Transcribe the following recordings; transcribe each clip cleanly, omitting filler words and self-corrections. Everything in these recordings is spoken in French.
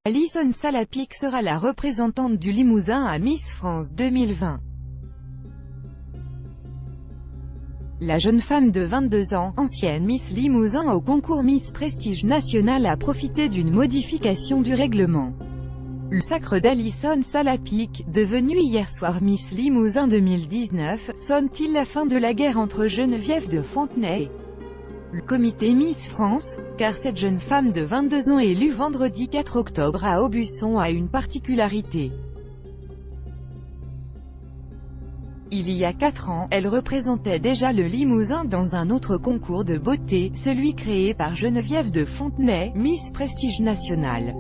Alison Salapik sera la représentante du Limousin à Miss France 2020. La jeune femme de 22 ans, ancienne Miss Limousin au concours Miss Prestige National, a profité d'une modification du règlement. Le sacre d'Alison Salapik, devenue hier soir Miss Limousin 2019, sonne-t-il la fin de la guerre entre Geneviève de Fontenay et le comité Miss France, car cette jeune femme de 22 ans élue vendredi 4 octobre à Aubusson a une particularité. Il y a 4 ans, elle représentait déjà le Limousin dans un autre concours de beauté, celui créé par Geneviève de Fontenay, Miss Prestige National.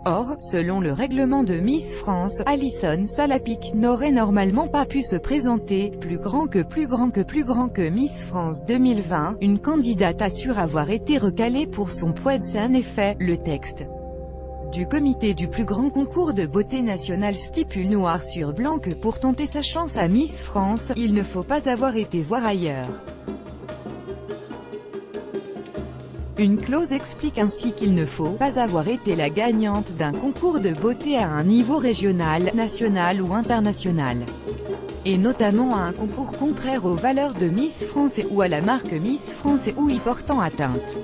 Or, selon le règlement de Miss France, Alison Salapik n'aurait normalement pas pu se présenter, plus grand que Miss France 2020, une candidate assure avoir été recalée pour son poids. C'est en effet, le texte du comité du plus grand concours de beauté national stipule noir sur blanc que pour tenter sa chance à Miss France, il ne faut pas avoir été voir ailleurs. Une clause explique ainsi qu'il ne faut pas avoir été la gagnante d'un concours de beauté à un niveau régional, national ou international, et notamment à un concours contraire aux valeurs de Miss France ou à la marque Miss France ou y portant atteinte.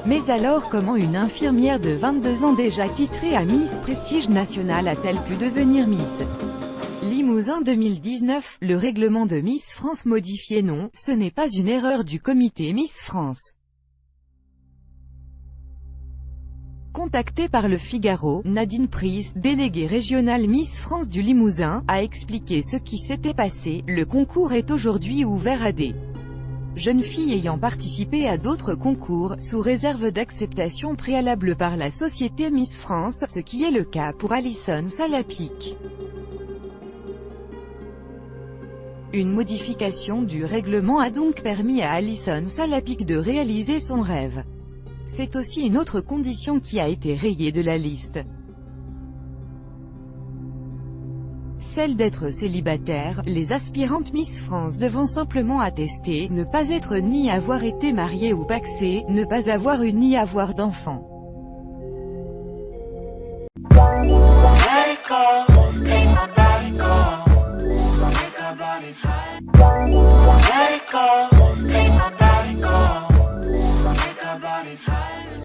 Mais alors comment une infirmière de 22 ans déjà titrée à Miss Prestige National a-t-elle pu devenir Miss Limousin 2019, le règlement de Miss France modifié? Non, ce n'est pas une erreur du comité Miss France. Contactée par Le Figaro, Nadine Pries, déléguée régionale Miss France du Limousin, a expliqué ce qui s'était passé. Le concours est aujourd'hui ouvert à des jeunes filles ayant participé à d'autres concours, sous réserve d'acceptation préalable par la société Miss France, ce qui est le cas pour Alison Salapik. Une modification du règlement a donc permis à Alison Salapik de réaliser son rêve. C'est aussi une autre condition qui a été rayée de la liste. Celle d'être célibataire, les aspirantes Miss France devant simplement attester, ne pas être ni avoir été mariée ou pacsée, ne pas avoir eu ni avoir d'enfant.